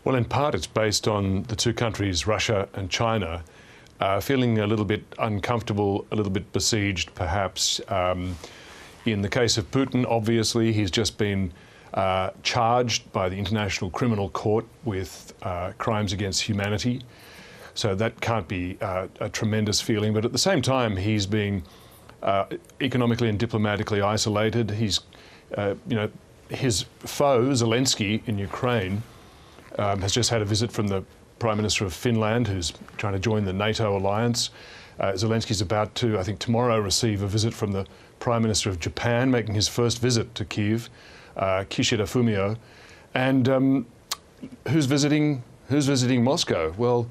Well, in part, it's based on the two countries, Russia and China, feeling a little bit uncomfortable, a little bit besieged, perhaps. In the case of Putin, obviously, he's just been charged by the International Criminal Court with crimes against humanity. So that can't be a tremendous feeling. But at the same time, he's being economically and diplomatically isolated. He's, his foe, Zelensky, in Ukraine, has just had a visit from the Prime Minister of Finland, who's trying to join the NATO alliance. Zelensky's about to, I think tomorrow, receive a visit from the Prime Minister of Japan, making his first visit to Kyiv, Kishida Fumio. And who's visiting Moscow? Well,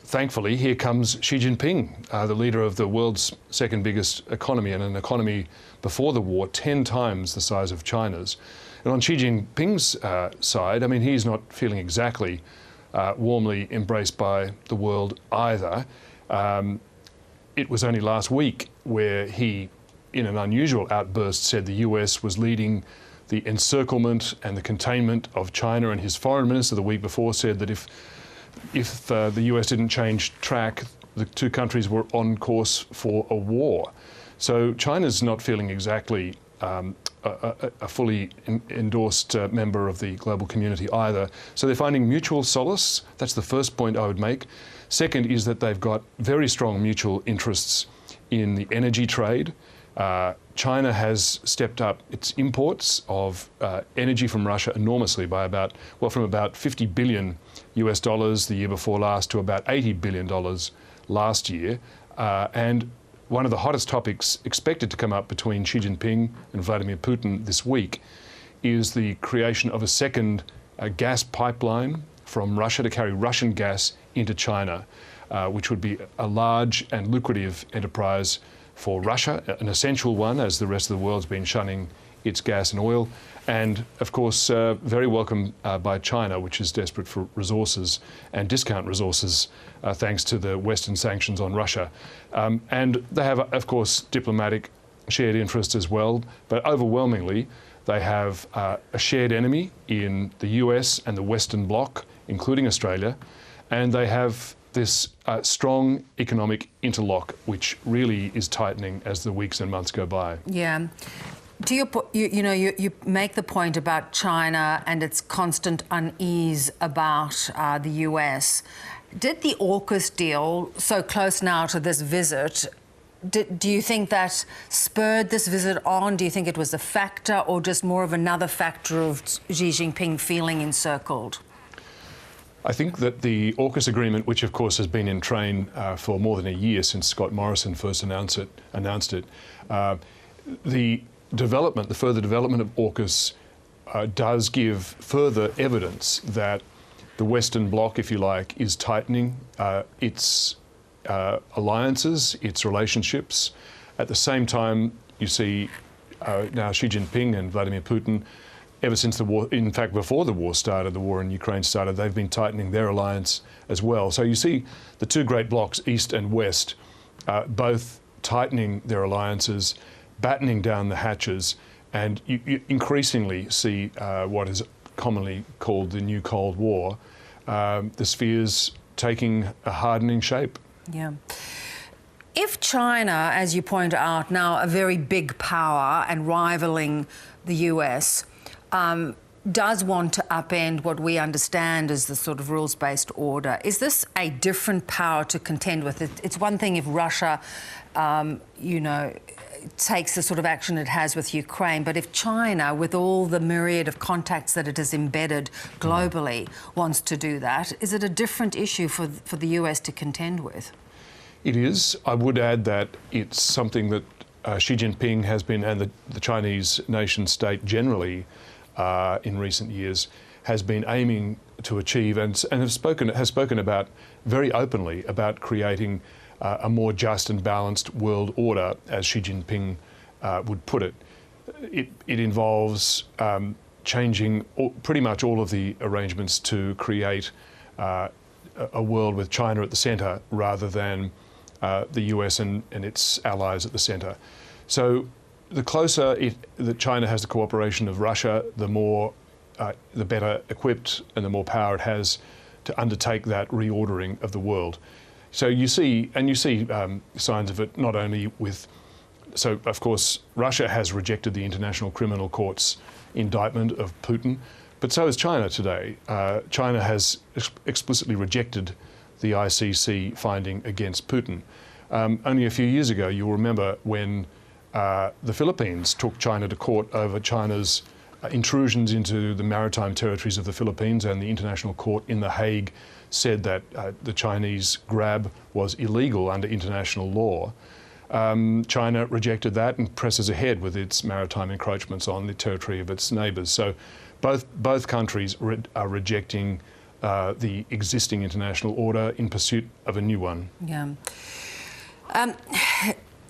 thankfully, here comes Xi Jinping, the leader of the world's second biggest economy, and an economy before the war 10 times the size of China's. And on Xi Jinping's side, I mean, he's not feeling exactly warmly embraced by the world either. It was only last week where he, in an unusual outburst, said the US was leading the encirclement and the containment of China, and his foreign minister the week before said that if the US didn't change track, the two countries were on course for a war. So China's not feeling exactly a fully endorsed member of the global community either. So they're finding mutual solace. That's the first point I would make. Second is that they've got very strong mutual interests in the energy trade. China has stepped up its imports of energy from Russia enormously by from about 50 billion US dollars the year before last to about $80 billion last year. And one of the hottest topics expected to come up between Xi Jinping and Vladimir Putin this week is the creation of a second gas pipeline from Russia to carry Russian gas into China, which would be a large and lucrative enterprise for Russia, an essential one, as the rest of the world's been shunning its gas and oil, and of course very welcome by China, which is desperate for resources and discount resources thanks to the Western sanctions on Russia. And they have, of course, diplomatic shared interests as well, but overwhelmingly they have a shared enemy in the US and the Western Bloc, including Australia, and they have this strong economic interlock, which really is tightening as the weeks and months go by. Yeah. To your point, you make the point about China and its constant unease about the US. Did the AUKUS deal, so close now to this visit, do you think that spurred this visit on? Do you think it was a factor, or just more of another factor of Xi Jinping feeling encircled? I think that the AUKUS agreement, which of course has been in train for more than a year since Scott Morrison first announced it, the further development of AUKUS does give further evidence that the Western Bloc, if you like, is tightening its alliances, its relationships. At the same time, you see now Xi Jinping and Vladimir Putin, ever since the war, in fact before the war started, the war in Ukraine started, they've been tightening their alliance as well. So you see the two great blocs, East and West, both tightening their alliances, battening down the hatches, and you increasingly see what is commonly called the new Cold War, the spheres taking a hardening shape. Yeah. If China, as you point out, now a very big power and rivaling the US, does want to upend what we understand as the sort of rules-based order, is this a different power to contend with? It's one thing if Russia, takes the sort of action it has with Ukraine, but if China, with all the myriad of contacts that it has embedded globally, wants to do that, is it a different issue for the US to contend with? It is. I would add that it's something that Xi Jinping has been, and the Chinese nation state generally in recent years, has been aiming to achieve and has spoken about very openly about creating a more just and balanced world order, as Xi Jinping would put it. It involves changing pretty much all of the arrangements to create a world with China at the centre rather than the US and its allies at the centre. So the closer that China has the cooperation of Russia, the more the better equipped and the more power it has to undertake that reordering of the world. So you see signs of it not only with. So of course Russia has rejected the International Criminal Court's indictment of Putin, but so has China today. China has explicitly rejected the ICC finding against Putin. Only a few years ago, you'll remember when the Philippines took China to court over China's intrusions into the maritime territories of the Philippines, and the International Court in The Hague said that the Chinese grab was illegal under international law. China rejected that and presses ahead with its maritime encroachments on the territory of its neighbours. So both countries are rejecting the existing international order in pursuit of a new one. Yeah.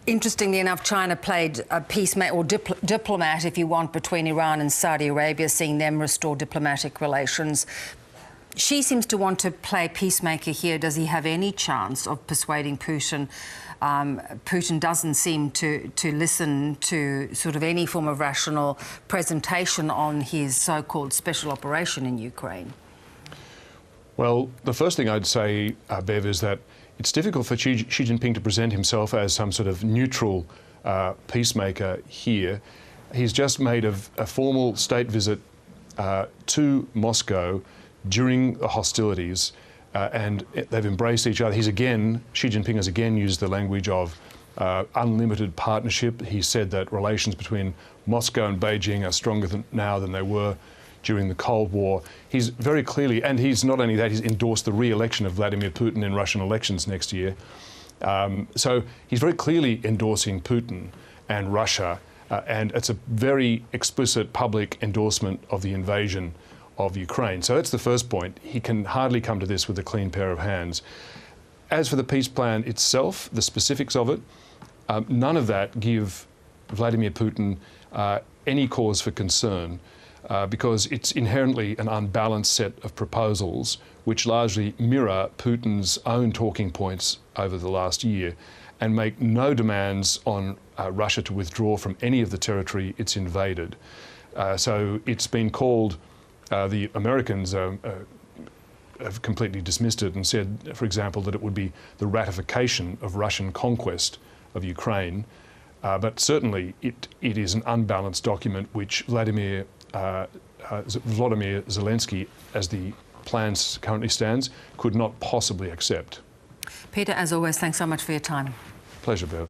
Interestingly enough, China played a peacemaker or diplomat, if you want, between Iran and Saudi Arabia, seeing them restore diplomatic relations. Xi seems to want to play peacemaker here. Does he have any chance of persuading Putin? Putin doesn't seem to listen to sort of any form of rational presentation on his so-called special operation in Ukraine. Well, the first thing I'd say, Bev, is that it's difficult for Xi Jinping to present himself as some sort of neutral peacemaker here. He's just made a formal state visit to Moscow during the hostilities, and they've embraced each other. Xi Jinping has again used the language of unlimited partnership. He said that relations between Moscow and Beijing are stronger now than they were during the Cold War. He's very clearly, and he's not only that, he's endorsed the re-election of Vladimir Putin in Russian elections next year. So he's very clearly endorsing Putin and Russia, and it's a very explicit public endorsement of the invasion of Ukraine. So that's the first point. He can hardly come to this with a clean pair of hands. As for the peace plan itself, the specifics of it, none of that give Vladimir Putin any cause for concern. Because it's inherently an unbalanced set of proposals which largely mirror Putin's own talking points over the last year and make no demands on Russia to withdraw from any of the territory it's invaded. So it's been called, the Americans have completely dismissed it and said, for example, that it would be the ratification of Russian conquest of Ukraine. But certainly it is an unbalanced document which Vladimir Zelensky, as the plan currently stands, could not possibly accept. Peter, as always, thanks so much for your time. Pleasure, Bev.